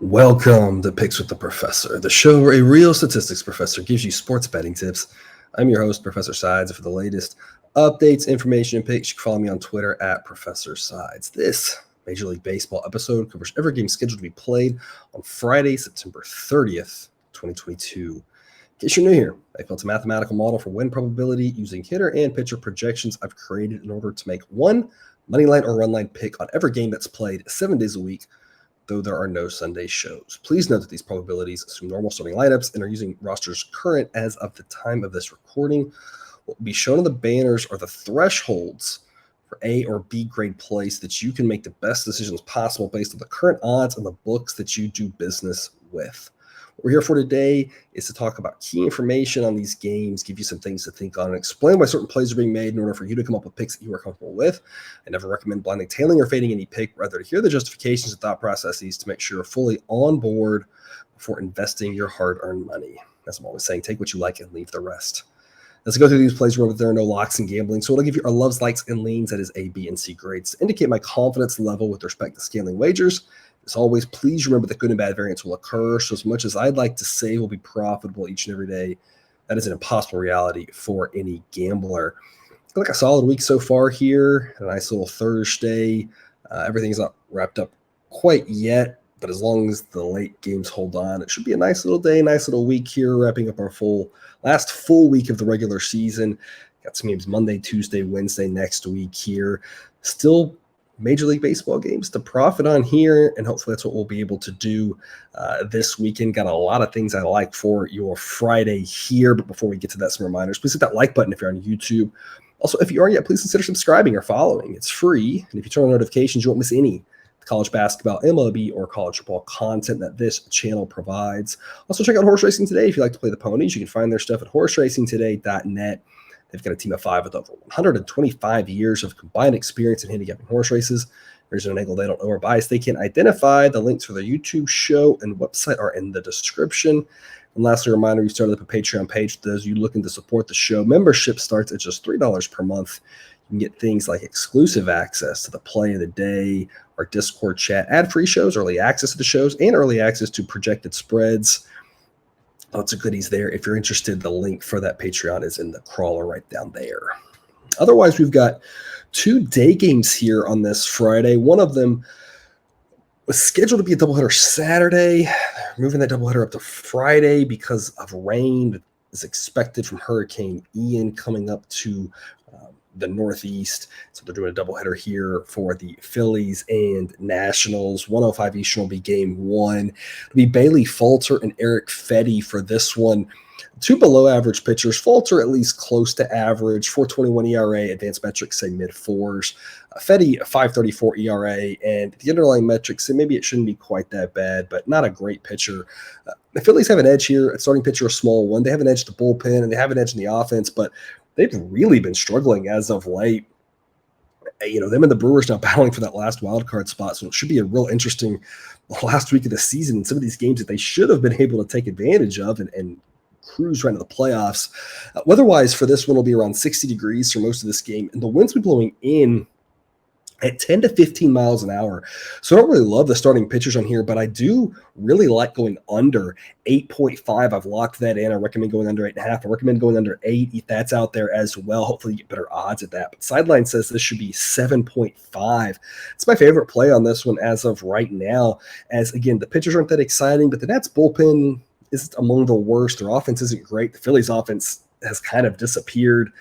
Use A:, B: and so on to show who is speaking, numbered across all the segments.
A: Welcome to Picks with the Professor, the show where a real statistics professor gives you sports betting tips. I'm your host, Professor Sides, and for the latest updates, information, and picks, you can follow me on Twitter at Professor Sides. This Major League Baseball episode covers every game scheduled to be played on Friday, September 30th, 2022. In case you're new here, I built a mathematical model for win probability using hitter and pitcher projections I've created in order to make one moneyline or runline pick on every game that's played 7 days a week, though there are no Sunday shows. Please note that these probabilities assume normal starting lineups and are using rosters current as of the time of this recording. What will be shown on the banners are the thresholds for A or B grade plays so that you can make the best decisions possible based on the current odds and the books that you do business with. What we're here for today is to talk about key information on these games, give you some things to think on, and explain why certain plays are being made in order for you to come up with picks that you are comfortable with. I never recommend blindly tailing or fading any pick, rather to hear the justifications and thought processes to make sure you're fully on board before investing your hard-earned money. As I'm always saying, take what you like and leave the rest. As I go through these plays, remember there are no locks in gambling, so what I'll give you are loves, likes, and leans, that is A, B, and C grades, to indicate my confidence level with respect to scaling wagers. As always, please remember that good and bad variance will occur, so as much as I'd like to say we'll be profitable each and every day, that is an impossible reality for any gambler. Like a solid week so far here, a nice little Thursday. Everything's not wrapped up quite yet, but as long as the late games hold on, it should be a nice little day, nice little week here, wrapping up our last full week of the regular season. Got some games Monday, Tuesday, Wednesday next week here. Still Major League Baseball games to profit on here, and hopefully that's what we'll be able to do this weekend. Got a lot of things I like for your Friday here, but before we get to that, some reminders. Please hit that like button if you're on YouTube. Also, if you aren't yet, please consider subscribing or following. It's free, and if you turn on notifications, you won't miss any college basketball, MLB, or college football content that this channel provides. Also, check out Horse Racing Today if you like to play the ponies. You can find their stuff at horseracingtoday.net. They've got a team of 5 with over 125 years of combined experience in handicapping horse races. There's an angle they don't know or bias they can't identify. The links for their YouTube show and website are in the description. And lastly, a reminder, we started up a Patreon page for those of you looking to support the show. Membership starts at just $3 per month. You can get things like exclusive access to the play of the day, our Discord chat, ad-free shows, early access to the shows, and early access to projected spreads. Lots of goodies there. If you're interested, the link for that Patreon is in the crawler right down there. Otherwise, we've got 2 day games here on this Friday. One of them was scheduled to be a doubleheader Saturday. They're moving that doubleheader up to Friday because of rain that is expected from Hurricane Ian coming up to the Northeast. So they're doing a doubleheader here for the Phillies and Nationals. 105 Eastern will be game 1. It'll be Bailey Falter and Eric Fetty for this one. 2 below average pitchers. Falter at least close to average. 4.21 ERA. Advanced metrics say mid-4s. Fetty 5.34 ERA. And the underlying metrics say maybe it shouldn't be quite that bad, but not a great pitcher. The Phillies have an edge here. A starting pitcher, a small one. They have an edge to bullpen, and they have an edge in the offense, but they've really been struggling as of late. Them and the Brewers now battling for that last wild card spot, so it should be a real interesting last week of the season and some of these games that they should have been able to take advantage of and cruise right into the playoffs. Weather-wise for this one will be around 60 degrees for most of this game, and the winds will be blowing in at 10 to 15 miles an hour. So I don't really love the starting pitchers on here, but I do really like going under 8.5. I've locked that in. I recommend going under 8.5. I recommend going under 8 if that's out there as well. Hopefully you get better odds at that. But Sideline says this should be 7.5. It's my favorite play on this one as of right now, as, again, the pitchers aren't that exciting, but the Nats bullpen is among the worst. Their offense isn't great. The Phillies offense has kind of disappeared.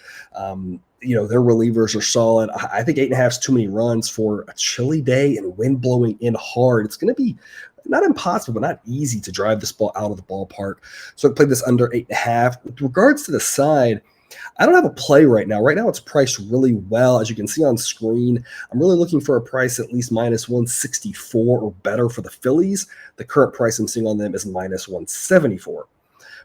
A: Their relievers are solid. I think 8.5 is too many runs for a chilly day and wind blowing in hard. It's going to be not impossible, but not easy to drive this ball out of the ballpark. So I played this under 8.5. With regards to the side, I don't have a play right now. Right now it's priced really well. As you can see on screen, I'm really looking for a price at least minus 164 or better for the Phillies. The current price I'm seeing on them is minus 174.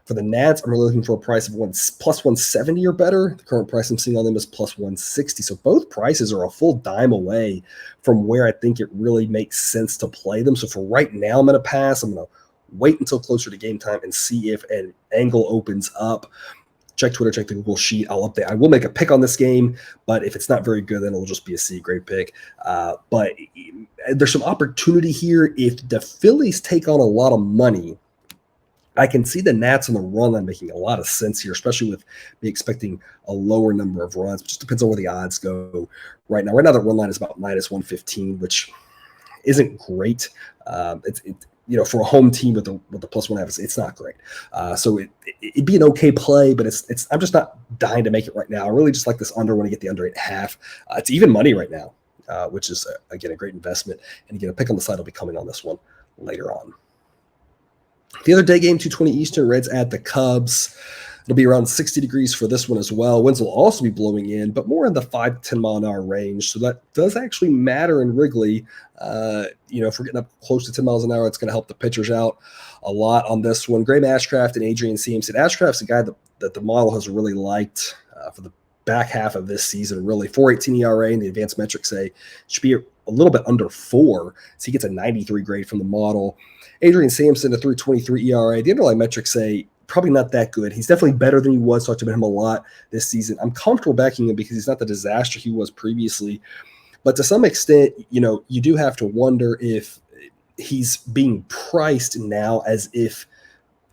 A: For the Nats, I'm really looking for a price of plus 170 or better. The current price I'm seeing on them is plus 160. So both prices are a full dime away from where I think it really makes sense to play them. So for right now, I'm going to pass. I'm going to wait until closer to game time and see if an angle opens up. check Twitter, check the Google Sheet. I'll update. I will make a pick on this game, but if it's not very good, then it'll just be a C-grade pick. But there's some opportunity here. If the Phillies take on a lot of money, I can see the Nats on the run line making a lot of sense here, especially with me expecting a lower number of runs. It just depends on where the odds go right now. Right now, the run line is about -115, which isn't great. For a home team with the +1.5, it's not great. So it'd be an okay play, but it's I'm just not dying to make it right now. I really just like this under when I get the under 8.5. It's even money right now, which is again a great investment. And again, a pick on the side will be coming on this one later on. The other day game, 2:20 Eastern, Reds at the Cubs. It'll be around 60 degrees for this one as well. Winds will also be blowing in, but more in the 5 to 10 mile an hour range. So that does actually matter in Wrigley. If we're getting up close to 10 miles an hour, it's going to help the pitchers out a lot on this one. Graham Ashcraft and Adrian Sampson. Ashcraft's a guy that the model has really liked for the back half of this season, really. 4.18 ERA, and the advanced metrics say should be a little bit under 4. So he gets a 93 grade from the model. Adrian Sampson, a 3.23 ERA. The underlying metrics say probably not that good. He's definitely better than he was. Talked about him a lot this season. I'm comfortable backing him because he's not the disaster he was previously. But to some extent, you do have to wonder if he's being priced now as if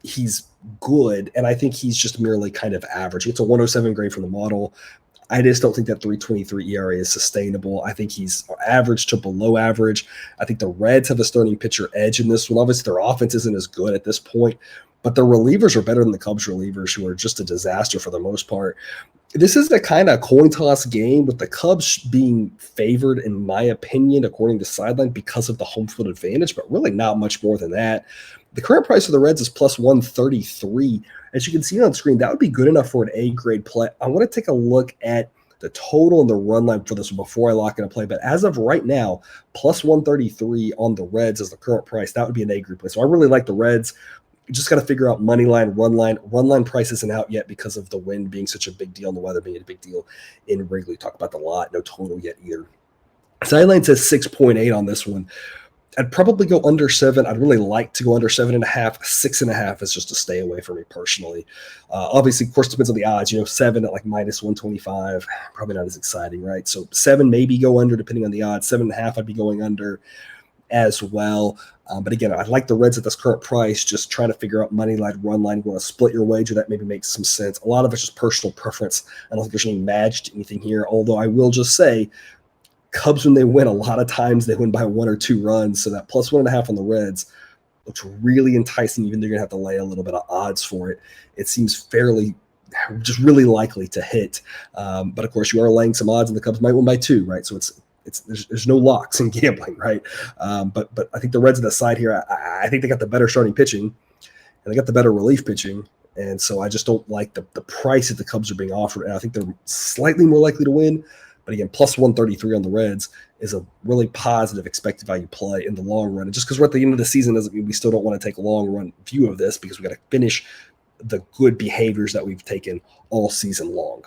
A: he's good. And I think he's just merely kind of average. It's a 107 grade from the model. I just don't think that 3.23 ERA is sustainable. I think he's average to below average. I think the Reds have a starting pitcher edge in this one. Obviously, their offense isn't as good at this point, but their relievers are better than the Cubs relievers, who are just a disaster for the most part. This is the kind of coin toss game with the Cubs being favored, in my opinion, according to Sideline, because of the home field advantage, but really not much more than that. The current price of the Reds is +133. As you can see on screen, that would be good enough for an A-grade play. I want to take a look at the total and the run line for this one before I lock in a play. But as of right now, +133 on the Reds is the current price. That would be an A-grade play. So I really like the Reds. You just got to figure out money line, run line. Run line price isn't out yet because of the wind being such a big deal and the weather being a big deal in Wrigley. Talk about the lot. No total yet either. Sideline says 6.8 on this one. I'd probably go under 7. I'd really like to go under 7.5. 6.5 is just a stay away for me personally. Obviously, of course, depends on the odds. 7 at like -125, probably not as exciting, right? So 7 maybe go under depending on the odds. 7.5 I'd be going under as well. But again, I'd like the Reds at this current price. Just trying to figure out money line, run line. You want to split your wager? That maybe makes some sense. A lot of it's just personal preference. I don't think there's any magic to anything here. Although I will just say, Cubs, when they win, a lot of times they win by 1 or 2 runs. So that +1.5 on the Reds looks really enticing, even though you're going to have to lay a little bit of odds for it. It seems just really likely to hit. But of course, you are laying some odds, and the Cubs might win by 2, right? So there's no locks in gambling, right? But I think the Reds on the side here, I think they got the better starting pitching, and they got the better relief pitching. And so I just don't like the price that the Cubs are being offered. And I think they're slightly more likely to win. But again, +133 on the Reds is a really positive expected value play in the long run. And just because we're at the end of the season doesn't mean we still don't want to take a long run view of this, because we got to finish the good behaviors that we've taken all season long.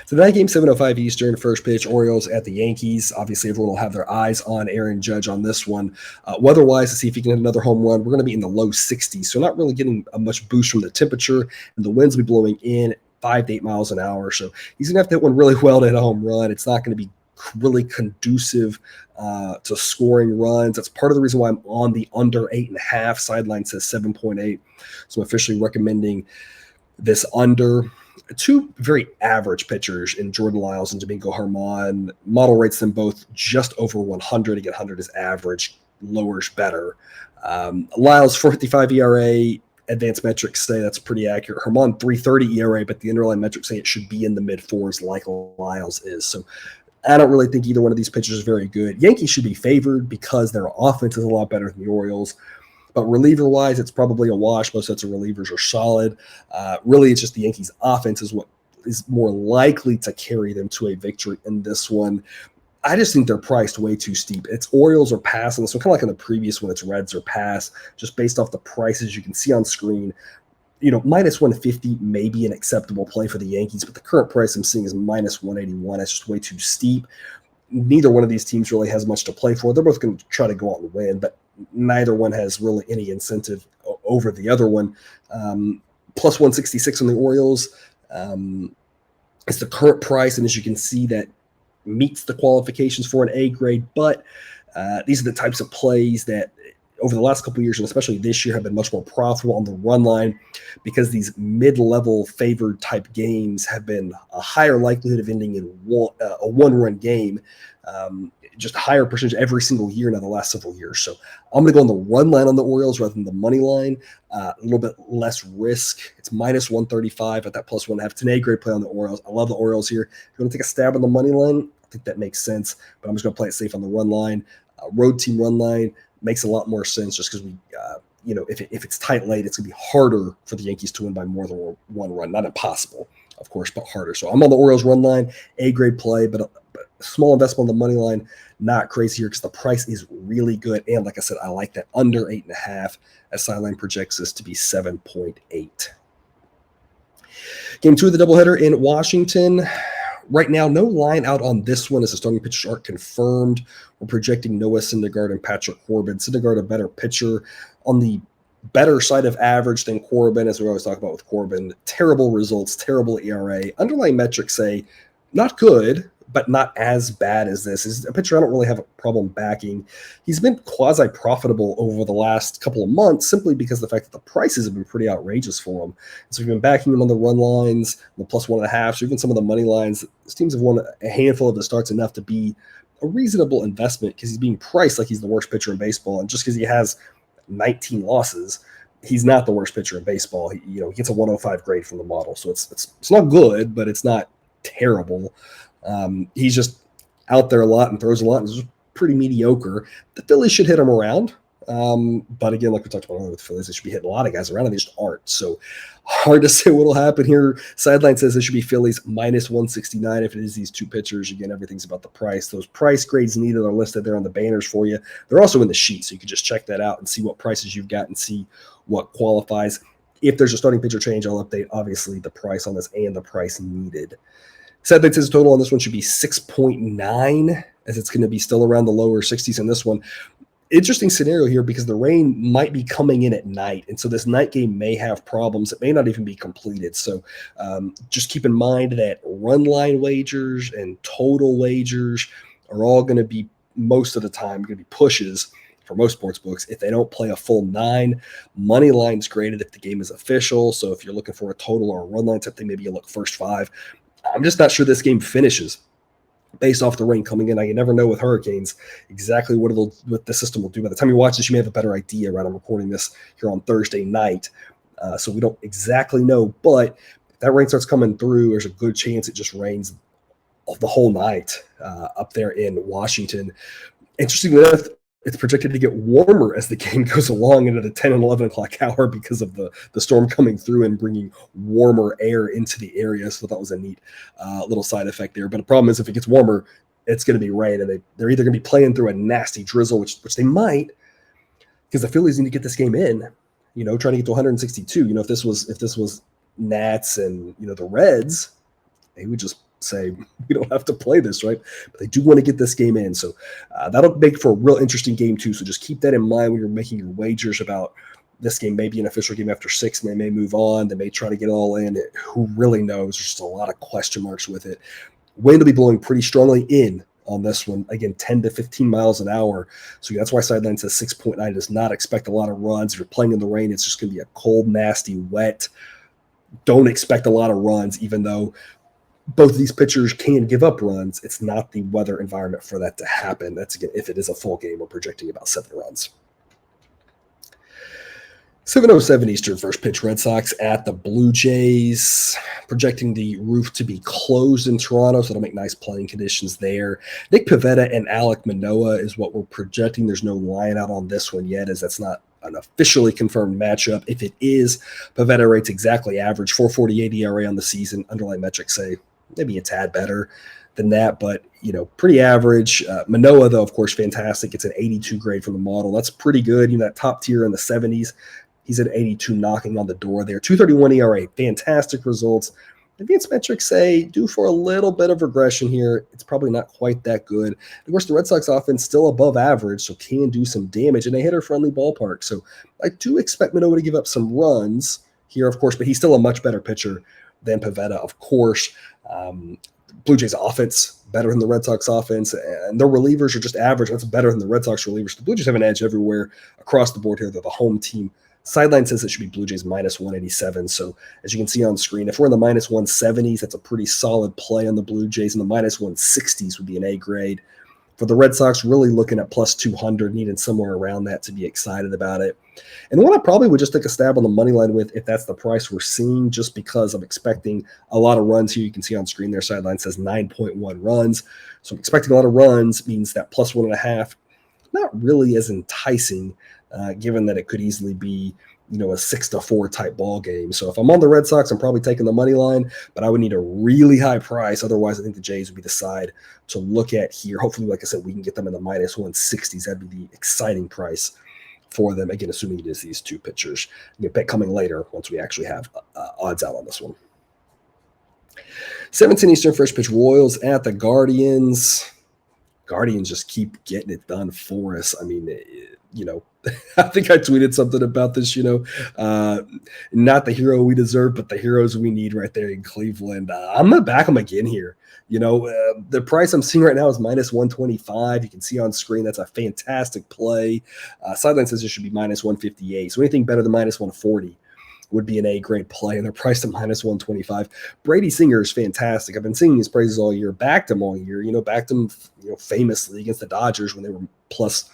A: So tonight game, 7:05 Eastern, first pitch, Orioles at the Yankees. Obviously, everyone will have their eyes on Aaron Judge on this one. Weather-wise, to see if he can hit another home run, we're going to be in the low 60s. So not really getting a much boost from the temperature, and the winds will be blowing in 5 to 8 miles an hour. So he's going to have to hit one really well to hit a home run. It's not going to be really conducive to scoring runs. That's part of the reason why I'm on the under 8.5. Sideline says 7.8. So I'm officially recommending this under. 2 very average pitchers in Jordan Lyles and Domingo Germán. Model rates them both just over 100. Again, 100 is average. Lower's better. Lyles, 4.55 ERA. Advanced metrics say that's pretty accurate. Germán, 3.30 ERA, but the underlying metrics say it should be in the mid-4s like Lyles is. So I don't really think either one of these pitchers is very good. Yankees should be favored because their offense is a lot better than the Orioles. But reliever-wise, it's probably a wash. Most sets of relievers are solid. Really, it's just the Yankees' offense is what is more likely to carry them to a victory in this one. I just think they're priced way too steep. It's Orioles or pass, and so kind of like in the previous one, it's Reds or pass, just based off the prices you can see on screen. -150 may be an acceptable play for the Yankees, but the current price I'm seeing is -181. That's just way too steep. Neither one of these teams really has much to play for. They're both going to try to go out and win, but neither one has really any incentive over the other one. Plus 166 on the Orioles. It's the current price, and as you can see, that meets the qualifications for an A grade. But these are the types of plays that over the last couple of years, and especially this year, have been much more profitable on the run line, because these mid-level favored type games have been a higher likelihood of ending in a one-run game, just a higher percentage every single year now the last several years. So I'm going to go on the run line on the Orioles rather than the money line. A little bit less risk. It's minus 135 at that plus 1.5. It's an A grade play on the Orioles. I love the Orioles here. If you want to take a stab on the money line, I think that makes sense, but I'm just going to play it safe on the run line. Road team run line makes a lot more sense, just because we, if it's tight late, it's going to be harder for the Yankees to win by more than one run. Not impossible, of course, but harder. So I'm on the Orioles run line, A grade play, but a small investment on the money line. Not crazy here because the price is really good. And like I said, I like that under 8.5, as Sideline projects this to be 7.8. Game 2 of the doubleheader in Washington. Right now, no line out on this one as the starting pitchers aren't confirmed. We're projecting Noah Syndergaard and Patrick Corbin. Syndergaard, a better pitcher, on the better side of average than Corbin, as we always talk about with Corbin. Terrible results, terrible ERA. Underlying metrics say not good, but not as bad as this. Is a pitcher I don't really have a problem backing. He's been quasi-profitable over the last couple of months simply because of the fact that the prices have been pretty outrageous for him. So we've been backing him on the run lines, the plus 1.5, so even some of the money lines. These teams have won a handful of the starts enough to be a reasonable investment because he's being priced like he's the worst pitcher in baseball. And just because he has 19 losses, he's not the worst pitcher in baseball. He gets a 105 grade from the model. So it's not good, but it's not terrible. He's just out there a lot and throws a lot and is pretty mediocre. The Phillies should hit him around. But again, like we talked about earlier with the Phillies, they should be hitting a lot of guys around and they just aren't. So hard to say what will happen here. Sideline says it should be Phillies minus 169 if it is these two pitchers. Again, everything's about the price. Those price grades needed are listed there on the banners for you. They're also in the sheet, so you can just check that out and see what prices you've got and see what qualifies. If there's a starting pitcher change, I'll update, obviously, the price on this and the price needed. Sideline says total on this one should be 6.9, as it's going to be still around the lower 60s in this one. Interesting scenario here because the rain might be coming in at night, and so this night game may have problems. It may not even be completed. So just keep in mind that run line wagers and total wagers are all going to be, most of the time, going to be pushes for most sports books if they don't play a full 9. Money line's graded if the game is official. So if you're looking for a total or a run line type thing, maybe you look first 5. I'm just not sure this game finishes based off the rain coming in. You never know with hurricanes exactly what the system will do. By the time you watch this, you may have a better idea, right? I'm recording this here on Thursday night, so we don't exactly know. But if that rain starts coming through, there's a good chance it just rains the whole night up there in Washington. Interesting enough, it's projected to get warmer as the game goes along into the 10 and 11 o'clock hour because of the storm coming through and bringing warmer air into the area. So that was a neat little side effect there. But the problem is if it gets warmer, it's going to be rain, and they're either going to be playing through a nasty drizzle, which they might, because the Phillies need to get this game in, trying to get to 162. If this was Nats and, the Reds, they would just say we don't have to play this, right? But they do want to get this game in. So that'll make for a real interesting game too. So just keep that in mind when you're making your wagers about this game. Maybe an official game after 6, and they may move on. They may try to get it all in. Who really knows? There's just a lot of question marks with it. Wind will be blowing pretty strongly in on this one. Again, 10 to 15 miles an hour. So that's why Sideline says 6.9 does not expect a lot of runs. If you're playing in the rain, it's just going to be a cold, nasty, wet. Don't expect a lot of runs, even though both of these pitchers can give up runs. It's not the weather environment for that to happen. That's, again, if it is a full game, we're projecting about 7 runs. 7:07 Eastern, first pitch, Red Sox at the Blue Jays. Projecting the roof to be closed in Toronto, so it'll make nice playing conditions there. Nick Pivetta and Alek Manoah is what we're projecting. There's no line out on this one yet, as that's not an officially confirmed matchup. If it is, Pivetta rates exactly average, 4.48 ERA on the season. Underlying metrics say maybe a tad better than that, but pretty average. Manoah, though, of course, fantastic. It's an 82 grade from the model. That's pretty good. That top tier in the 70s. He's at 82, knocking on the door there. 2.31 ERA, fantastic results. Advanced metrics say due for a little bit of regression here. It's probably not quite that good. Of course, the Red Sox offense still above average, so can do some damage in a hitter-friendly ballpark. So I do expect Manoah to give up some runs, here, of course, but he's still a much better pitcher than Pivetta, of course. Blue Jays offense better than the Red Sox offense, and their relievers are just average. That's better than the Red Sox relievers. The Blue Jays have an edge everywhere across the board here. They're the home team. Sideline says it should be Blue Jays minus 187. So as you can see on screen, if we're in the minus 170s, that's a pretty solid play on the Blue Jays, and the minus 160s would be an A grade. For the Red Sox, really looking at plus 200, needing somewhere around that to be excited about it. And one I probably would just take a stab on the money line with if that's the price we're seeing, just because I'm expecting a lot of runs here. You can see on screen there, sideline says 9.1 runs. So I'm expecting a lot of runs, means that plus 1.5, not really as enticing, given that it could easily be, a 6-4 type ball game. So if I'm on the Red Sox, I'm probably taking the money line, but I would need a really high price. Otherwise, I think the Jays would be the side to look at here. Hopefully, like I said, we can get them in the minus 160s. That'd be the exciting price for them. Again, assuming it is these two pitchers. Get bet coming later once we actually have odds out on this one. 17 Eastern, first pitch, Royals at the Guardians. Guardians just keep getting it done for us. I mean, I think I tweeted something about this, not the hero we deserve, but the heroes we need right there in Cleveland. I'm going to back them again here. The price I'm seeing right now is minus 125. You can see on screen that's a fantastic play. Sideline says it should be minus 158. So anything better than minus 140 would be an A-grade play, and they're priced at minus 125. Brady Singer is fantastic. I've been singing his praises all year, backed him all year, backed him, famously against the Dodgers when they were plus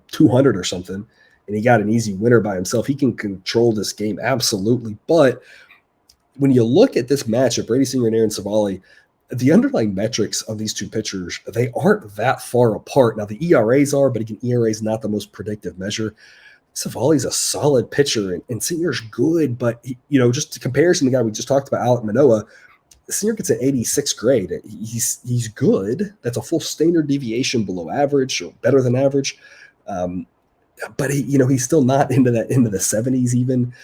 A: 200 or something, and he got an easy winner by himself. He can control this game, absolutely. But when you look at this matchup, Brady Singer and Aaron Savali, the underlying metrics of these two pitchers, they aren't that far apart. Now, the ERAs are, but again, ERA is not the most predictive measure. Savali's a solid pitcher, and Singer's good, but, just to comparison to the guy we just talked about, Alek Manoah, Singer gets an 86 grade. He's good. That's a full standard deviation below average or better than average. But he's still not into the 70s even.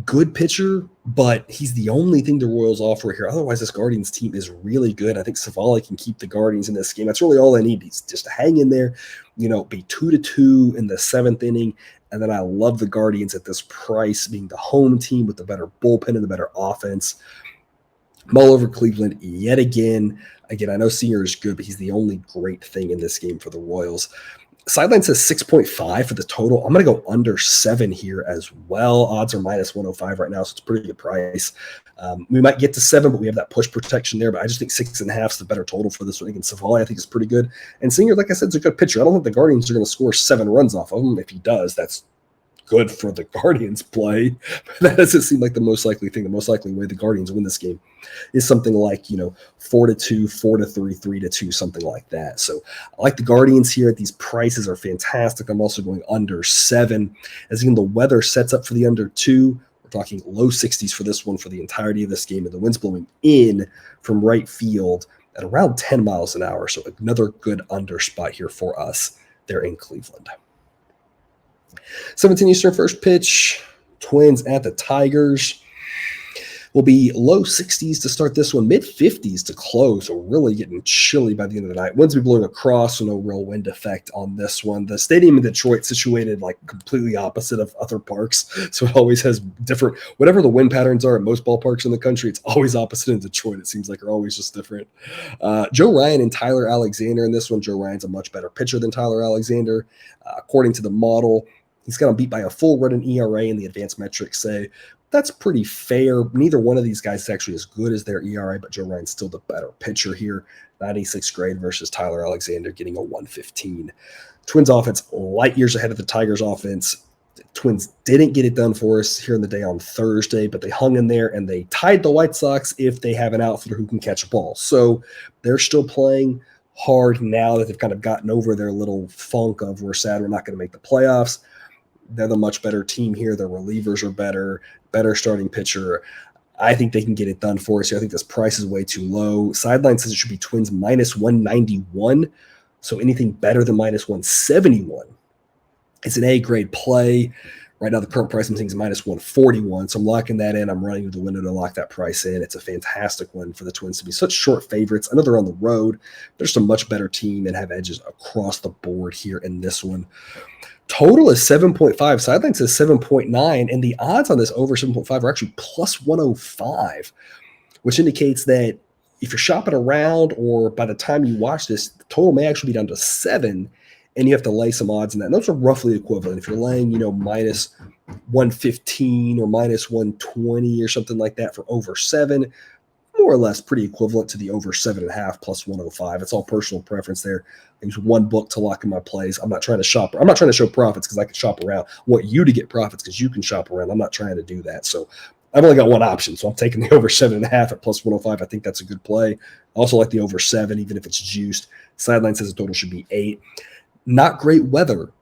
A: Good pitcher, but he's the only thing the Royals offer here. Otherwise, this Guardians team is really good. I think Savali can keep the Guardians in this game. That's really all I need. He's just to hang in there, be 2-2 in the seventh inning. And then I love the Guardians at this price, being the home team with the better bullpen and the better offense. Mull over Cleveland yet again. Again, I know Singer is good, but he's the only great thing in this game for the Royals. Sideline says 6.5 for the total. I'm going to go under 7 here as well. Odds are minus 105 right now, so it's a pretty good price. We might get to 7, but we have that push protection there. But I just think 6.5 is the better total for this one. Again, Savali, I think, is pretty good. And Singer, like I said, is a good pitcher. I don't think the Guardians are going to score 7 runs off of him. If he does, that's good for the Guardians play. But that doesn't seem like the most likely thing. The most likely way the Guardians win this game is something like, 4-2, 4-3, 3-2, something like that. So I like the Guardians here. These prices are fantastic. I'm also going under 7. As again, the weather sets up for the under 2. We're talking low 60s for this one for the entirety of this game, and the wind's blowing in from right field at around 10 miles an hour. So another good under spot here for us there in Cleveland. 17 Eastern, first pitch, Twins at the Tigers. Will be low 60s to start this one, mid 50s to close. So really getting chilly by the end of the night. Winds will be blowing across, so no real wind effect on this one. The stadium in Detroit situated like completely opposite of other parks, so it always has different. Whatever the wind patterns are at most ballparks in the country, it's always opposite in Detroit. It seems like they're always just different. Joe Ryan and Tyler Alexander in this one. Joe Ryan's a much better pitcher than Tyler Alexander, according to the model. He's got him beat by a full run in ERA, and the advanced metrics say that's pretty fair. Neither one of these guys is actually as good as their ERA, but Joe Ryan's still the better pitcher here. 96 grade versus Tyler Alexander getting a 115. Twins offense light years ahead of the Tigers offense. The Twins didn't get it done for us here in the day on Thursday, but they hung in there and they tied the White Sox if they have an outfielder who can catch a ball. So they're still playing hard now that they've kind of gotten over their little funk of we're sad we're not going to make the playoffs. They're the much better team here. Their relievers are better starting pitcher. I think they can get it done for us here. I think this price is way too low. Sideline says it should be Twins minus 191. So anything better than minus 171 is an A-grade play. Right now, the current price I'm seeing is minus 141. So I'm locking that in. I'm running to the window to lock that price in. It's a fantastic one for the Twins to be such short favorites. I know they're on the road. They're just a much better team and have edges across the board here in this one. Total is 7.5. Sideline says 7.9. And the odds on this over 7.5 are actually plus 105, which indicates that if you're shopping around or by the time you watch this, the total may actually be down to 7, and you have to lay some odds in that. And those are roughly equivalent. If you're laying, minus 115 or minus 120 or something like that for over 7, more or less pretty equivalent to the over 7.5 plus 105. It's all personal preference there. I use one book to lock in my plays. I'm not trying to shop. I'm not trying to show profits because I can shop around. I want you to get profits because you can shop around. I'm not trying to do that. So I've only got one option, so I'm taking the over 7.5 at plus 105. I think that's a good play. I also like the over 7, even if it's juiced. Sideline says the total should be 8. Not great weather,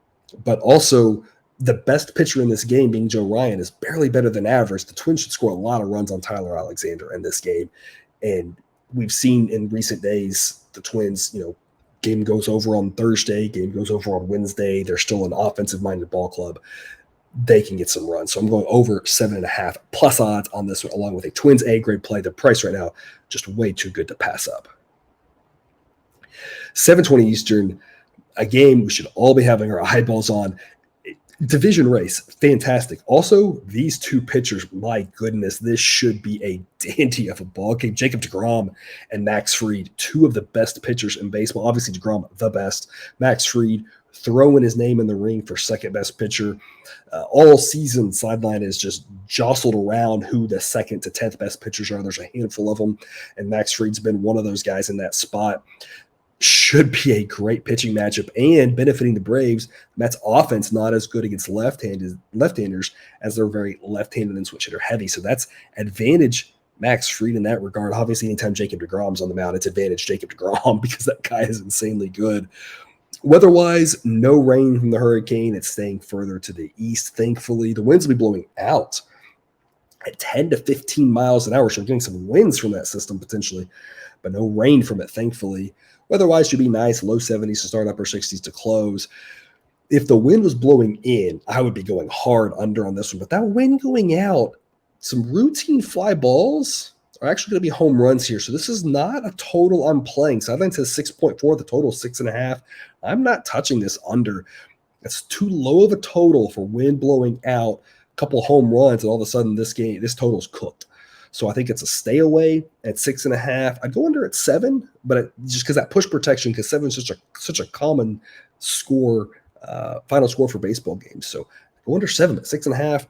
A: but also the best pitcher in this game, being Joe Ryan, is barely better than average. The Twins should score a lot of runs on Tyler Alexander in this game. And we've seen in recent days the Twins, game goes over on Thursday, game goes over on Wednesday. They're still an offensive-minded ball club. They can get some runs. So I'm going over 7.5 plus odds on this one, along with a Twins A-grade play. The price right now, just way too good to pass up. 7:20 Eastern, a game we should all be having our eyeballs on. Division race, fantastic. Also, these two pitchers, my goodness, this should be a dandy of a ball game. Jacob deGrom and Max Fried, two of the best pitchers in baseball. Obviously, deGrom, the best. Max Fried, throwing his name in the ring for second best pitcher. All season, Sideline is just jostled around who the second to 10th best pitchers are. There's a handful of them, and Max Fried's been one of those guys in that spot. Should be a great pitching matchup and benefiting the Braves. Mets offense not as good against left-handers as they're very left-handed and switch hitter heavy. So that's advantage Max Fried in that regard. Obviously, anytime Jacob deGrom's on the mound, it's advantage Jacob deGrom because that guy is insanely good. Weather-wise, no rain from the hurricane. It's staying further to the east, thankfully. The winds will be blowing out at 10 to 15 miles an hour. So we're getting some winds from that system potentially, but no rain from it, thankfully. Weather-wise should be nice, low 70s to start, upper 60s to close. If the wind was blowing in, I would be going hard under on this one. But that wind going out, some routine fly balls are actually going to be home runs here. So this is not a total I'm playing. Sideline says 6.4. The total is 6.5. I'm not touching this under. That's too low of a total for wind blowing out, a couple home runs, and all of a sudden this total's cooked. So I think it's a stay away at 6.5. I'd go under at 7, but just because that push protection, because 7 is such a common score, final score for baseball games. So go under 7 at 6.5.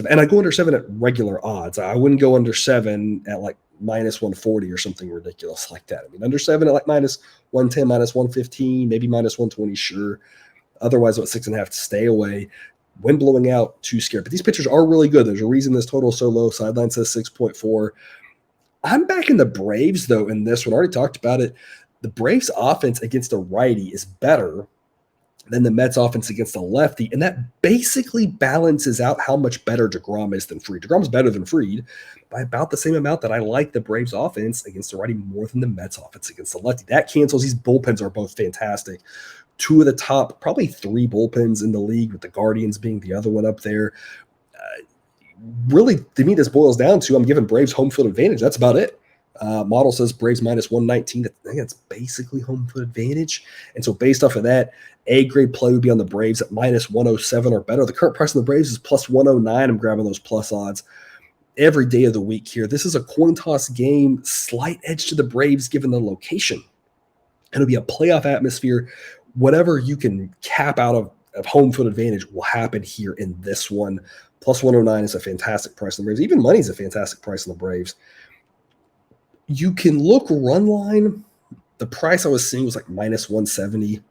A: And I go under 7 at regular odds. I wouldn't go under 7 at like minus 140 or something ridiculous like that. I mean, under 7 at like minus 110, minus 115, maybe minus 120, sure. Otherwise, at 6.5 to stay away. Wind blowing out, too scared. But these pitchers are really good. There's a reason this total is so low. Sideline says 6.4. I'm back in the Braves, though, in this one. I already talked about it. The Braves' offense against a righty is better than the Mets' offense against a lefty, and that basically balances out how much better deGrom is than Fried. deGrom's better than Fried by about the same amount that I like the Braves' offense against the righty more than the Mets' offense against the lefty. That cancels. These bullpens are both fantastic. Two of the top, probably 3 bullpens in the league, with the Guardians being the other one up there. Really, to me, this boils down to I'm giving Braves home field advantage. That's about it. Model says Braves minus 119. I think that's basically home field advantage. And so based off of that, A-grade play would be on the Braves at minus 107 or better. The current price on the Braves is plus 109. I'm grabbing those plus odds every day of the week here. This is a coin toss game, slight edge to the Braves given the location. It'll be a playoff atmosphere. Whatever you can cap out of home field advantage will happen here in this one. Plus 109 is a fantastic price on the Braves. Even money is a fantastic price on the Braves. You can look run line. The price I was seeing was like minus 170.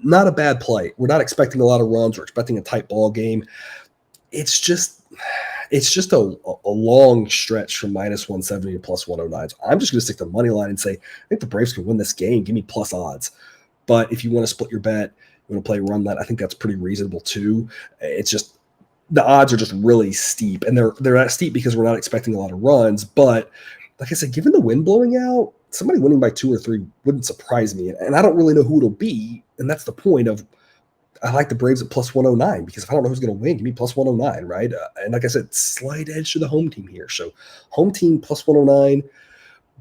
A: Not a bad play. We're not expecting a lot of runs. We're expecting a tight ball game. It's just a long stretch from minus 170 to plus 109. So I'm just going to stick to the money line and say, I think the Braves can win this game. Give me plus odds. But if you want to split your bet, you want to play run line, I think that's pretty reasonable too. It's just the odds are just really steep, and they're not steep because we're not expecting a lot of runs. But like I said, given the wind blowing out, somebody winning by 2 or 3 wouldn't surprise me. And I don't really know who it'll be, and that's the point of I like the Braves at plus 109 because if I don't know who's going to win, give me plus 109, right? And like I said, slight edge to the home team here. So home team plus 109.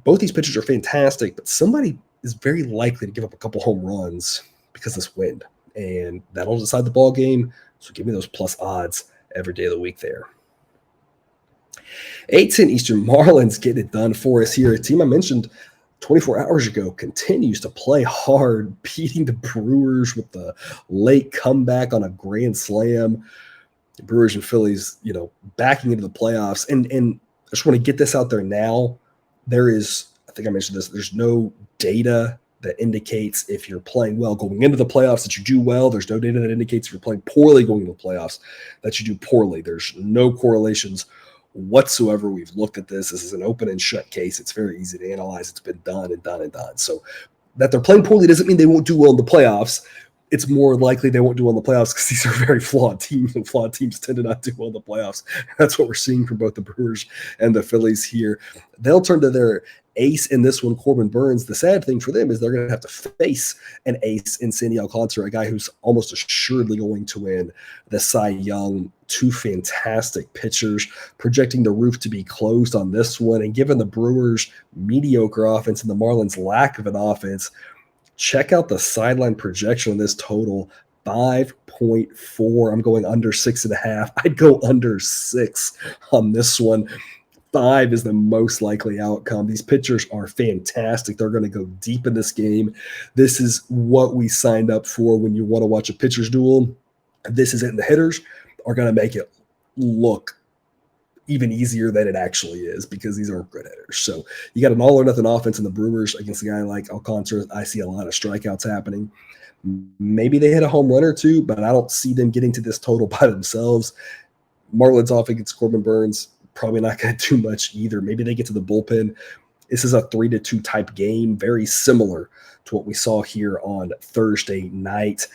A: Both these pitchers are fantastic, but somebody is very likely to give up a couple home runs because of this wind. And that'll decide the ball game. So give me those plus odds every day of the week there. 8-10 Eastern, Marlins getting it done for us here. A team I mentioned 24 hours ago continues to play hard, beating the Brewers with the late comeback on a grand slam. The Brewers and Phillies, backing into the playoffs. And I just want to get this out there now. There is, I think I mentioned this, there's no data that indicates if you're playing well going into the playoffs that you do well. There's no data that indicates if you're playing poorly going into the playoffs that you do poorly. There's no correlations whatsoever. We've looked at this. This is an open and shut case. It's very easy to analyze. It's been done and done and done. So that they're playing poorly doesn't mean they won't do well in the playoffs. It's more likely they won't do well in the playoffs because these are very flawed teams, and flawed teams tend to not do well in the playoffs. That's what we're seeing from both the Brewers and the Phillies here. They'll turn to their ace in this one, Corbin Burns. The sad thing for them is they're going to have to face an ace in Sandy Alcantara, a guy who's almost assuredly going to win the Cy Young. Two fantastic pitchers, projecting the roof to be closed on this one. And given the Brewers' mediocre offense and the Marlins' lack of an offense, check out the sideline projection on this total, 5.4. I'm going under 6.5. I'd go under 6 on this one. 5 is the most likely outcome. These pitchers are fantastic. They're going to go deep in this game. This is what we signed up for when you want to watch a pitcher's duel. This is it. And the hitters are going to make it look even easier than it actually is because these are good hitters. So you got an all or nothing offense in the Brewers against a guy like Alcantara. I see a lot of strikeouts happening. Maybe they hit a home run or two, but I don't see them getting to this total by themselves. Marlins off against Corbin Burns, probably not going to do much either. Maybe they get to the bullpen. This is a 3-2 type game, very similar to what we saw here on Thursday night.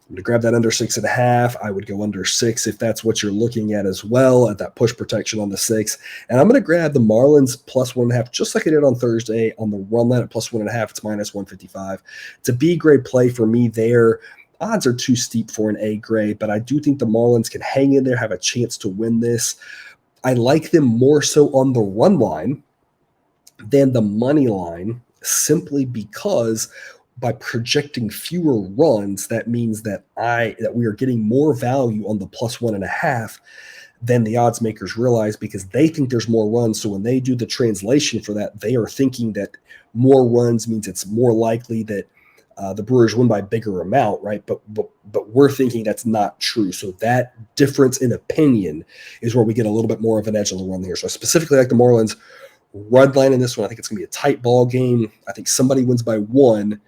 A: I'm going to grab that under 6.5. I would go under 6 if that's what you're looking at as well, at that push protection on the 6. And I'm going to grab the Marlins plus 1.5, just like I did on Thursday on the run line at plus 1.5. It's minus 155. It's a B grade play for me there. Odds are too steep for an A grade, but I do think the Marlins can hang in there, have a chance to win this. I like them more so on the run line than the money line, simply because by projecting fewer runs, that means that we are getting more value on the plus 1.5 than the odds makers realize because they think there's more runs. So when they do the translation for that, they are thinking that more runs means it's more likely that the Brewers win by a bigger amount, right? But we're thinking that's not true. So that difference in opinion is where we get a little bit more of an edge on the run here. So I specifically like the Marlins run line in this one. I think it's going to be a tight ball game. I think somebody wins by 1.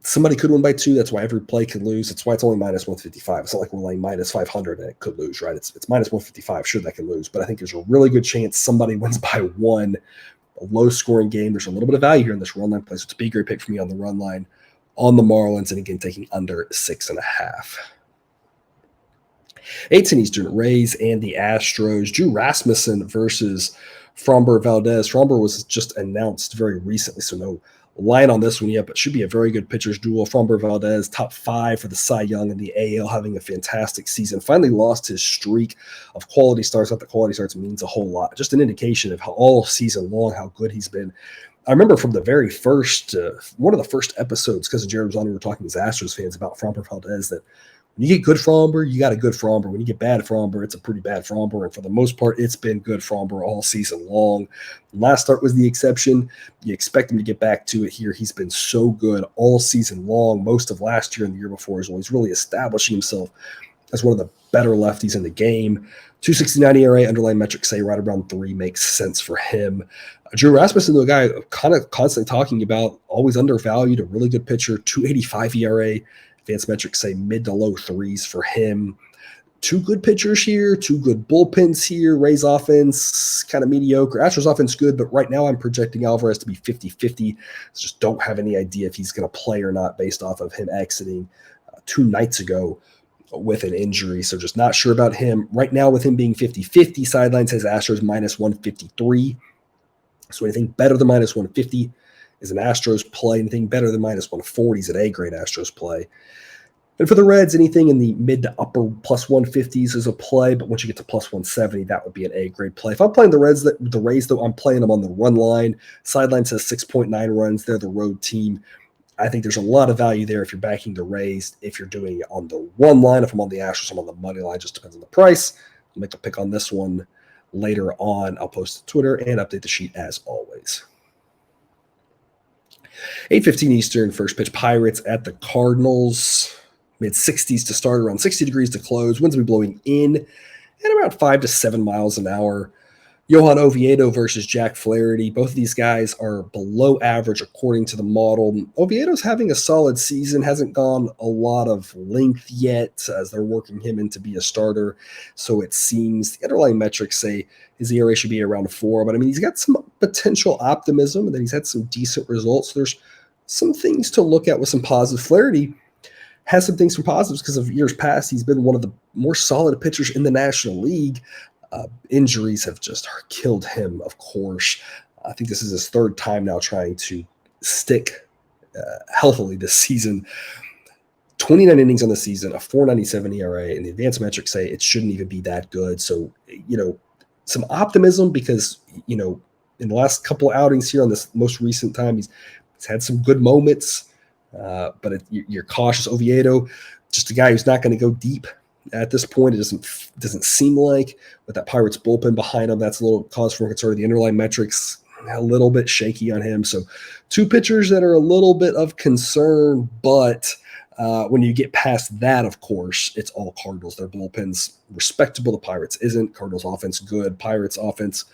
A: Somebody could win by 2. That's why every play can lose. That's why it's only minus 155. It's not like we're laying minus 500 and it could lose, right? It's minus 155. Sure, that can lose. But I think there's a really good chance somebody wins by 1. A low-scoring game. There's a little bit of value here in this run line play. So it's a B grade pick for me on the run line on the Marlins. And again, taking under 6.5. 8-10 Eastern, Rays and the Astros. Drew Rasmussen versus Framber Valdez. Framber was just announced very recently, so no line on this one yet, but should be a very good pitcher's duel. Framber Valdez, top 5 for the Cy Young in the AL, having a fantastic season. Finally lost his streak of quality starts. Not that quality starts means a whole lot. Just an indication of how all season long, how good he's been. I remember from the very first, one of the first episodes, because Jared was on, we were talking as Astros fans about Framber Valdez, that when you get good Framber, you got a good Framber. When you get bad Framber, it's a pretty bad Framber. And for the most part, it's been good Framber all season long. Last start was the exception. You expect him to get back to it here. He's been so good all season long. Most of last year and the year before as well. He's really establishing himself as one of the better lefties in the game. 2.69 ERA, underlying metrics say right around 3 makes sense for him. Drew Rasmussen, the guy kind of constantly talking about, always undervalued, a really good pitcher, 2.85 ERA. Advanced metrics say mid to low 3s for him. 2 good pitchers here, 2 good bullpens here. Rays offense, kind of mediocre. Astros offense good, but right now I'm projecting Alvarez to be 50-50. Just don't have any idea if he's going to play or not based off of him exiting 2 nights ago with an injury. So just not sure about him. Right now with him being 50-50, sideline says Astros minus 153. So anything better than minus 150 is an Astros play. Anything better than minus 140 is an A-grade Astros play. And for the Reds, anything in the mid to upper plus 150s is a play, but once you get to plus 170, that would be an A-grade play. If I'm playing the Rays, though, I'm playing them on the run line. Sideline says 6.9 runs. They're the road team. I think there's a lot of value there if you're backing the Rays. If you're doing it on the run line, if I'm on the Astros, I'm on the money line. Just depends on the price. I'll make a pick on this one later on. I'll post to Twitter and update the sheet as always. 8:15 Eastern, first pitch, Pirates at the Cardinals. Mid-60s to start, around 60 degrees to close. Winds will be blowing in at around 5 to 7 miles an hour. Johan Oviedo versus Jack Flaherty. Both of these guys are below average according to the model. Oviedo's having a solid season, hasn't gone a lot of length yet as they're working him in to be a starter. So it seems the underlying metrics say his ERA should be around 4. But I mean, he's got some potential optimism and then he's had some decent results. So there's some things to look at with some positive. Flaherty has some things from positives because of years past. He's been one of the more solid pitchers in the National League. Injuries have just killed him, of course. I think this is his third time now trying to stick healthily this season. 29 innings on the season, a 4.97 ERA, and the advanced metrics say it shouldn't even be that good. So, some optimism because, in the last couple of outings here on this most recent time, he's had some good moments. But you're cautious. Oviedo, just a guy who's not going to go deep at this point. It doesn't seem like with that Pirates bullpen behind him. That's a little cause for concern. The underlying metrics a little bit shaky on him. So two pitchers that are a little bit of concern. But when you get past that, of course, it's all Cardinals. Their bullpen's respectable. The Pirates isn't. Cardinals offense good. Pirates offense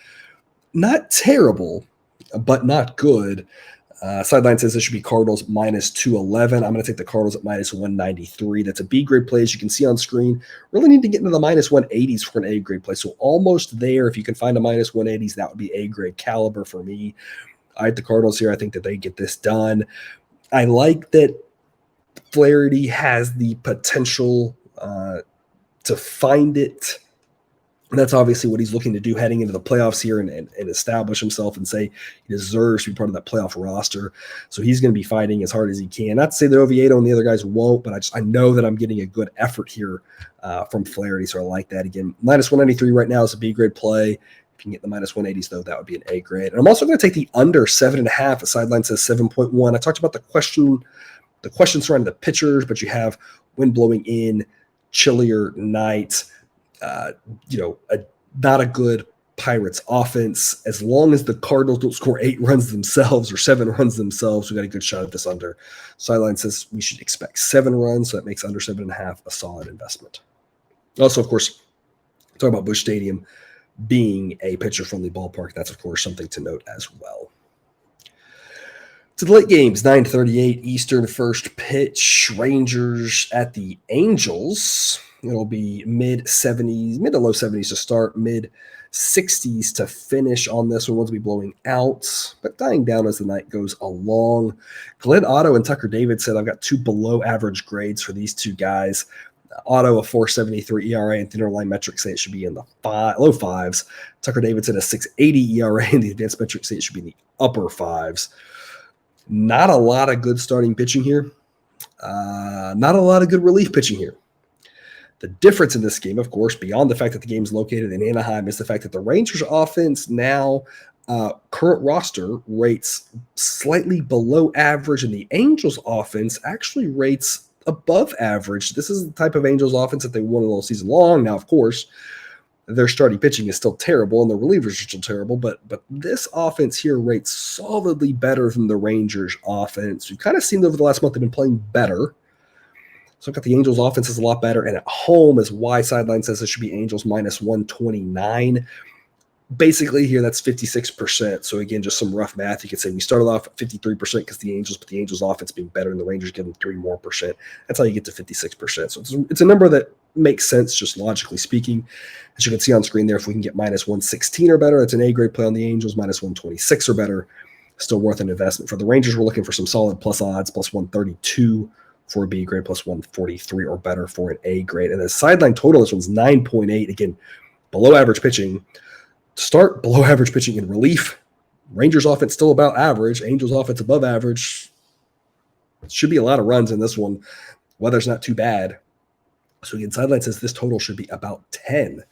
A: not terrible, but not good. Sideline says this should be Cardinals minus 211. I'm going to take the Cardinals at minus 193. That's a B-grade play, as you can see on screen. Really need to get into the minus 180s for an A-grade play. So almost there. If you can find a minus 180s, that would be A-grade caliber for me. I like the Cardinals here. I think that they get this done. I like that Flaherty has the potential to find it. And that's obviously what he's looking to do heading into the playoffs here and establish himself and say he deserves to be part of that playoff roster. So he's going to be fighting as hard as he can. Not to say that Oviedo and the other guys won't, but I know that I'm getting a good effort here from Flaherty. So I like that. Again, minus 193 right now is a B-grade play. If you can get the minus 180s, though, that would be an A-grade. And I'm also going to take the under 7.5. The sideline says 7.1. I talked about the question surrounding the pitchers, but you have wind blowing in, chillier nights. Not a good Pirates offense. As long as the Cardinals don't score 8 runs themselves or 7 runs themselves, we got a good shot at this under. Sideline says we should expect 7 runs, so that makes under 7.5 a solid investment. Also, of course, talking about Busch Stadium being a pitcher-friendly ballpark, that's, of course, something to note as well. To the late games, 9:38 Eastern, first pitch, Rangers at the Angels. It'll be mid to low 70s to start, mid 60s to finish on this one. One's be blowing out, but dying down as the night goes along. Glenn Otto and Tucker David said I've got 2 below average grades for these two guys. Otto, a 4.73 ERA, and the underlying metrics say it should be in the low 5s. Tucker Davidson, a 6.80 ERA, and the advanced metrics say it should be in the upper 5s. Not a lot of good starting pitching here. Not a lot of good relief pitching here. The difference in this game, of course, beyond the fact that the game is located in Anaheim, is the fact that the Rangers offense now, current roster, rates slightly below average, and the Angels offense actually rates above average. This is the type of Angels offense that they won all season long. Now, of course, their starting pitching is still terrible, and the relievers are still terrible, but this offense here rates solidly better than the Rangers offense. We've kind of seen over the last month they've been playing better. So I've got the Angels offense is a lot better, and at home is why sideline says it should be Angels minus 129. Basically here, that's 56%. So again, just some rough math. You could say we started off at 53% because the Angels offense being better and the Rangers give them 3 more percent. That's how you get to 56%. So it's a number that makes sense, just logically speaking. As you can see on screen there, if we can get minus 116 or better, that's an A-grade play on the Angels, minus 126 or better, still worth an investment. For the Rangers, we're looking for some solid plus odds, plus 132 for a B grade, plus 143 or better for an A grade. And the sideline total, this one's 9.8. Again, below average pitching. Start below average pitching in relief. Rangers offense still about average. Angels offense above average. Should be a lot of runs in this one. Weather's not too bad. So again, Sideline says this total should be about 10.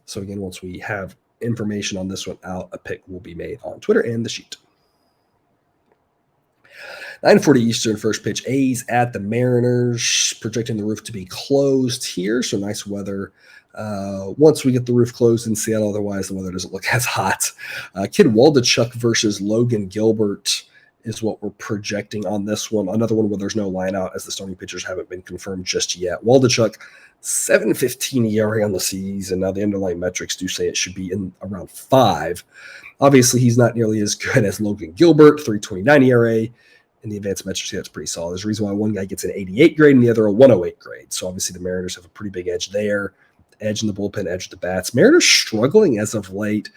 A: So again, once we have information on this one out, a pick will be made on Twitter and the sheet. 9:40 Eastern, first pitch. A's at the Mariners, projecting the roof to be closed here. So nice weather once we get the roof closed in Seattle. Otherwise, the weather doesn't look as hot. Kid Waldachuk versus Logan Gilbert is what we're projecting on this one. Another one where there's no line out as the starting pitchers haven't been confirmed just yet. Waldachuk, 7.15 ERA on the season. Now the underlying metrics do say it should be in around 5. Obviously, he's not nearly as good as Logan Gilbert, 3.29 ERA. In the advanced metrics, that's pretty solid. There's a reason why one guy gets an 88 grade and the other a 108 grade. So obviously the Mariners have a pretty big edge there. Edge in the bullpen, edge of the bats. Mariners struggling as of late.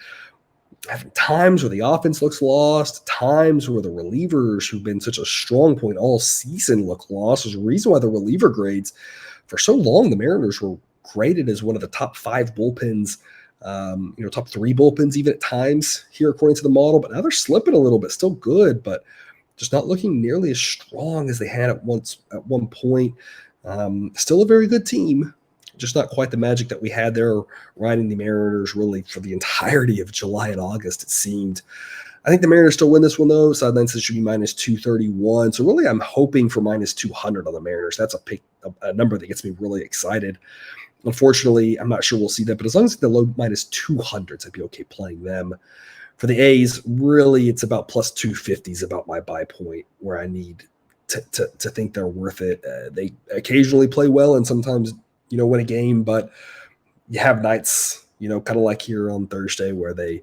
A: Having times where the offense looks lost, times where the relievers who've been such a strong point all season look lost. There's a reason why the reliever grades, for so long, the Mariners were graded as one of the top 5 bullpens, top 3 bullpens even at times here according to the model. But now they're slipping a little bit, still good, but just not looking nearly as strong as they had at one point. Still a very good team, just not quite the magic that we had there riding the Mariners really for the entirety of July and August, it seemed. I think the Mariners still win this one, though. Sideline says it should be minus 231. So really I'm hoping for minus 200 on the Mariners. That's a number that gets me really excited. Unfortunately, I'm not sure we'll see that, but as long as it's the low minus 200s, I'd be okay playing them. For the A's, really, it's about plus 250 is about my buy point where I need to think they're worth it. They occasionally play well and sometimes, win a game, but you have nights, kind of like here on Thursday where they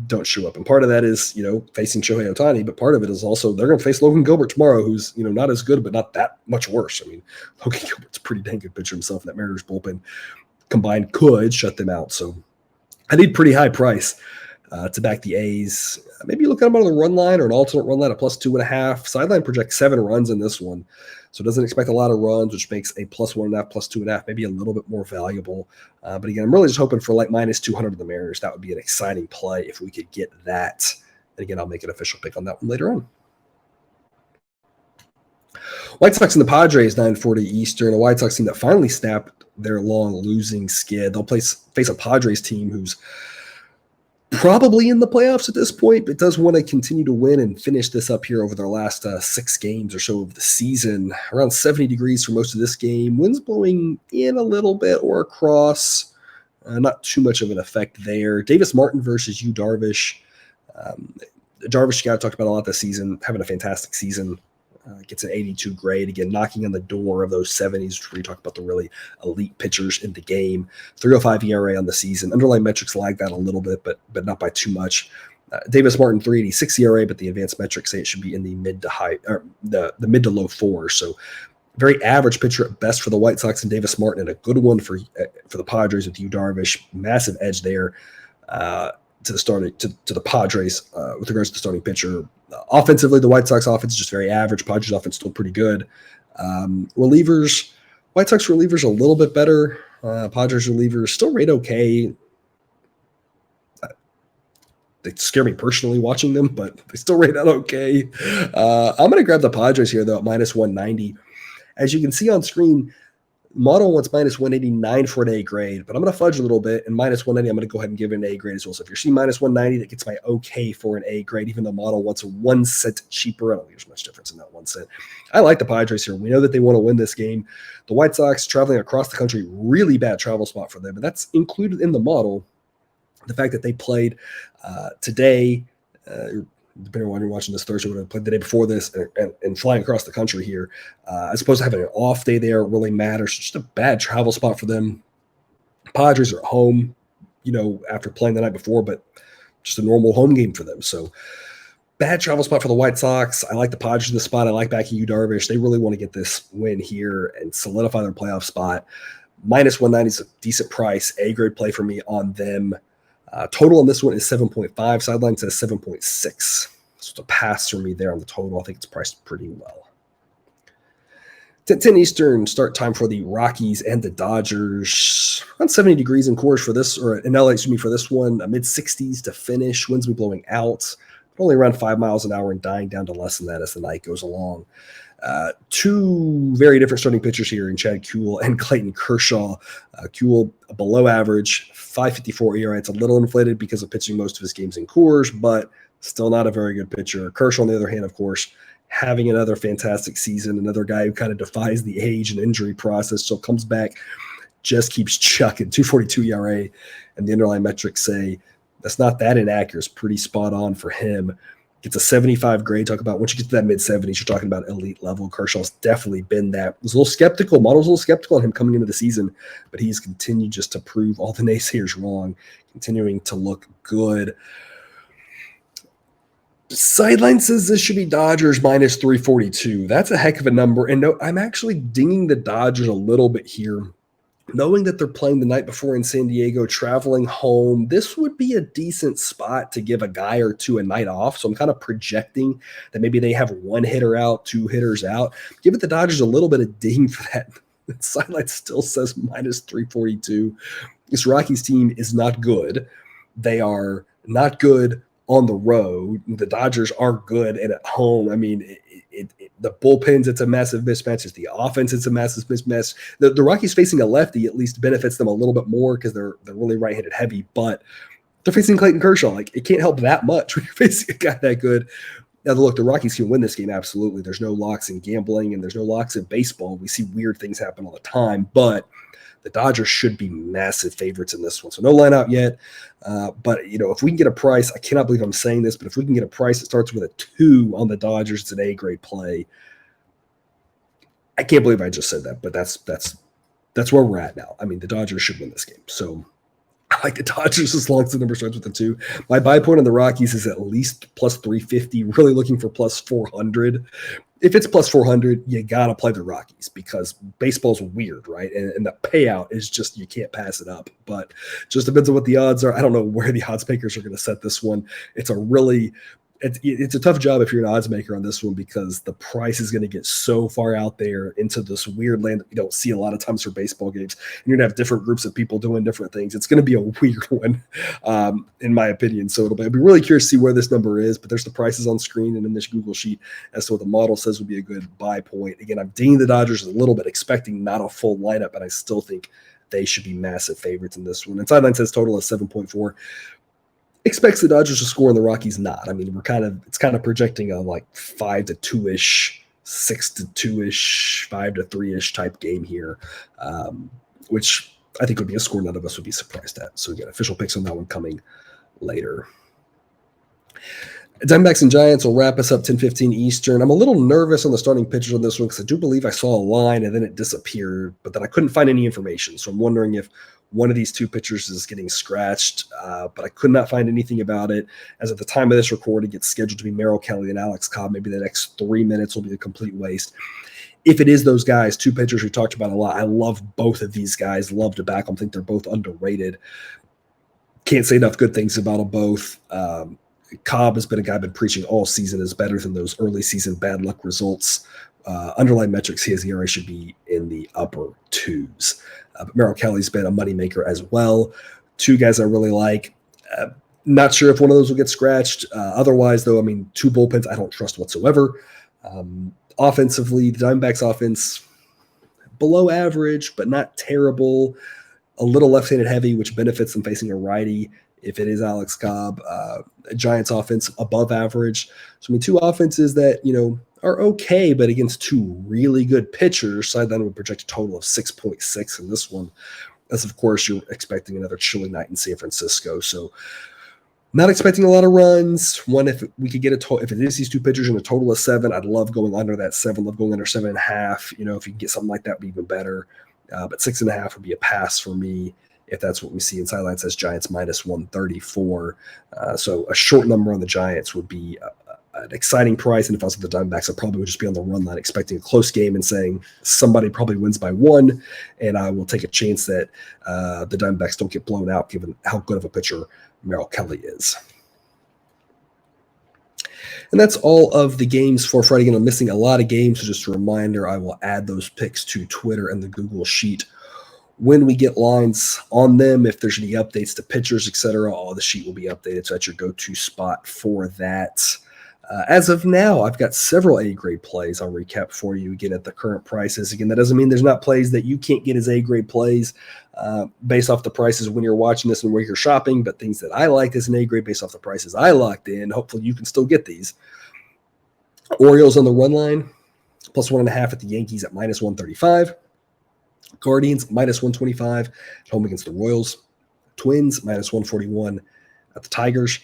A: don't show up. And part of that is, facing Shohei Ohtani, but part of it is also they're going to face Logan Gilbert tomorrow, who's, not as good, but not that much worse. I mean, Logan Gilbert's a pretty dang good pitcher himself, and that Mariners bullpen combined could shut them out. So I need pretty high price to back the A's. Maybe look at them on the run line or an alternate run line at plus 2.5. Sideline projects 7 runs in this one. So it doesn't expect a lot of runs, which makes a plus 1.5, plus 2.5, maybe a little bit more valuable. But again, I'm really just hoping for like minus 200 of the Mariners. That would be an exciting play if we could get that. And again, I'll make an official pick on that one later on. White Sox and the Padres, 9:40 Eastern. A White Sox team that finally snapped their long losing skid. They'll face a Padres team who's probably in the playoffs at this point, but does want to continue to win and finish this up here over their last 6 games or so of the season. Around 70 degrees for most of this game. Winds blowing in a little bit or across. Not too much of an effect there. Davis Martin versus Yu Darvish. Darvish got talked about a lot this season, having a fantastic season. Gets an 82 grade, again, knocking on the door of those 70s, where you talk about the really elite pitchers in the game. 3.05 ERA on the season. Underlying metrics lag that a little bit, but not by too much. Davis Martin, 3.86 ERA, but the advanced metrics say it should be in the mid to high, or the mid to low 4s. So very average pitcher at best for the White Sox and Davis Martin, and a good one for the Padres with Yu Darvish. Massive edge there to the Padres with regards to the starting pitcher. Offensively, the White Sox offense is just very average. Padres offense still pretty good. Relievers, White Sox relievers a little bit better. Padres relievers still rate okay. They scare me personally watching them, but they still rate out okay. I'm going to grab the Padres here, though, at minus 190. As you can see on screen, model wants minus 189 for an A grade, but I'm going to fudge a little bit, and minus 190, I'm going to go ahead and give it an A grade as well. So if you're seeing minus 190, that gets my okay for an A grade, even though model wants a 1 cent cheaper. I don't think there's much difference in that 1 cent. I like the Padres here. We know that they want to win this game. The White Sox traveling across the country, really bad travel spot for them, and that's included in the model. The fact that they played today, depending on when you're watching this Thursday, would have played the day before this and flying across the country here, as opposed to having an off day there, really matters. Just a bad travel spot for them. Padres are at home, after playing the night before, but just a normal home game for them. So bad travel spot for the White Sox. I like the Padres in the spot. I like backing Yu Darvish. They really want to get this win here and solidify their playoff spot. Minus 190 is a decent price. A grade play for me on them. Total on this one is 7.5. Sideline says 7.6. So it's a pass for me there on the total. I think it's priced pretty well. 10 Eastern start time for the Rockies and the Dodgers. Around 70 degrees in Coors for this, or in LA, for this one. Mid-60s to finish. Winds will be blowing out. Only around 5 miles an hour and dying down to less than that as the night goes along. Two very different starting pitchers here in Chad Kuhl and Clayton Kershaw. Kuhl below average, 5.54 ERA. It's a little inflated because of pitching most of his games in Coors, but still not a very good pitcher. Kershaw, on the other hand, of course, having another fantastic season, another guy who kind of defies the age and injury process, so comes back, just keeps chucking, 2.42 ERA, and the underlying metrics say that's not that inaccurate. It's pretty spot on for him. Gets a 75 grade. Talk about once you get to that mid-70s, you're talking about elite level. Kershaw's definitely been that. Was a little skeptical. Model's a little skeptical on him coming into the season, but he's continued just to prove all the naysayers wrong, continuing to look good. Sideline says this should be Dodgers minus 342. That's a heck of a number. And no, I'm actually dinging the Dodgers a little bit here. Knowing that they're playing the night before in San Diego, traveling home, this would be a decent spot to give a guy or two a night off. So I'm kind of projecting that maybe they have one hitter out, two hitters out. Give it the Dodgers a little bit of ding for that. The sideline still says minus 342. This Rockies team is not good. They are not good on the road. The Dodgers are good, and at home, I mean, the bullpens, it's a massive mismatch. It's the offense, it's a massive mismatch. The Rockies facing a lefty at least benefits them a little bit more because they're really right-handed heavy, but they're facing Clayton Kershaw. Like, it can't help that much when you're facing a guy that good. Now, look, the Rockies can win this game, absolutely. There's no locks in gambling, and there's no locks in baseball. We see weird things happen all the time, but the Dodgers should be massive favorites in this one. So no line out yet. But, if we can get a price, I cannot believe I'm saying this, but if we can get a price that starts with a 2 on the Dodgers, it's an A-grade play. I can't believe I just said that, but that's where we're at now. I mean, the Dodgers should win this game. So I like the Dodgers as long as the number starts with a 2. My buy point on the Rockies is at least plus 350, really looking for plus 400. If it's plus 400, you got to play the Rockies because baseball's weird, right? And the payout is just, you can't pass it up. But just depends on what the odds are. I don't know where the odds makers are going to set this one. It's a tough job if you're an odds maker on this one because the price is going to get so far out there into this weird land that you don't see a lot of times for baseball games. And you're going to have different groups of people doing different things. It's going to be a weird one, in my opinion. So I'll be really curious to see where this number is, but there's the prices on screen and in this Google sheet as to what the model says would be a good buy point. Again, I'm dinging the Dodgers a little bit, expecting not a full lineup, and I still think they should be massive favorites in this one. And sideline says total is 7.4. Expects the Dodgers to score and the Rockies not. I mean, it's kind of projecting a like 5-2-ish, 6-2-ish, 5-3-ish type game here, which I think would be a score none of us would be surprised at. So again, official picks on that one coming later. Diamondbacks and Giants will wrap us up 10:15 Eastern. I'm a little nervous on the starting pitchers on this one because I do believe I saw a line and then it disappeared, but then I couldn't find any information. So I'm wondering if one of these two pitchers is getting scratched, but I could not find anything about it. As at the time of this recording, it's scheduled to be Merrill Kelly and Alex Cobb. Maybe the next 3 minutes will be a complete waste. If it is those guys, two pitchers we talked about a lot, I love both of these guys. Love to back them. Think they're both underrated. Can't say enough good things about them both. Cobb has been a guy I've been preaching all season is better than those early season bad luck results. Underlying metrics, his ERA should be in the upper 2s. But Merrill Kelly's been a moneymaker as well. Two guys I really like. Not sure if one of those will get scratched. Otherwise, though, I mean, two bullpens I don't trust whatsoever. Offensively, the Diamondbacks offense, below average, but not terrible. A little left-handed heavy, which benefits them facing a righty if it is Alex Cobb. Giants offense above average. So, I mean, two offenses that, are okay, but against two really good pitchers, sideline would project a total of 6.6 in this one. As, of course, you're expecting another chilly night in San Francisco. So, not expecting a lot of runs. One, if we could get if it is these two pitchers in a total of 7, I'd love going under that 7. Love going under 7.5. If you can get something like that, would be even better. But 6.5 would be a pass for me if that's what we see. And sideline says Giants minus 134. So a short number on the Giants would be an exciting price. And if I was at the Diamondbacks, I probably would just be on the run line expecting a close game and saying somebody probably wins by 1. And I will take a chance that the Diamondbacks don't get blown out given how good of a pitcher Merrill Kelly is. And that's all of the games for Friday. Again, I'm missing a lot of games, so just a reminder, I will add those picks to Twitter and the Google Sheet when we get lines on them. If there's any updates to pitchers, etc., all the sheet will be updated, so that's your go-to spot for that. As of now, I've got several A-grade plays. I'll recap for you again at the current prices. Again, that doesn't mean there's not plays that you can't get as A-grade plays based off the prices when you're watching this and where you're shopping, but things that I like as an A-grade based off the prices I locked in. Hopefully you can still get these. Orioles on the run line, plus 1.5 at the Yankees at minus 135. Guardians, minus 125 at home against the Royals. Twins, minus 141 at the Tigers.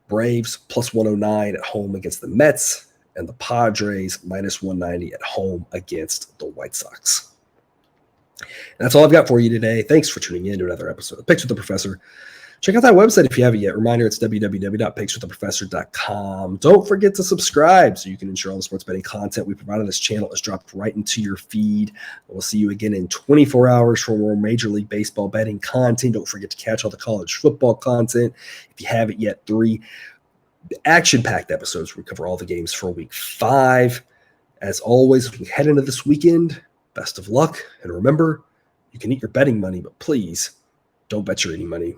A: Braves, plus 109 at home against the Mets. And the Padres, minus 190 at home against the White Sox. And that's all I've got for you today. Thanks for tuning in to another episode of Picks with the Professor. Check out that website if you haven't yet. Reminder, it's www.pickswiththeprofessor.com. Don't forget to subscribe so you can ensure all the sports betting content we provide on this channel is dropped right into your feed. We'll see you again in 24 hours for more Major League Baseball betting content. Don't forget to catch all the college football content. If you haven't yet, 3 action-packed episodes where we cover all the games for week 5. As always, as we head into this weekend, best of luck. And remember, you can eat your betting money, but please don't bet your any money.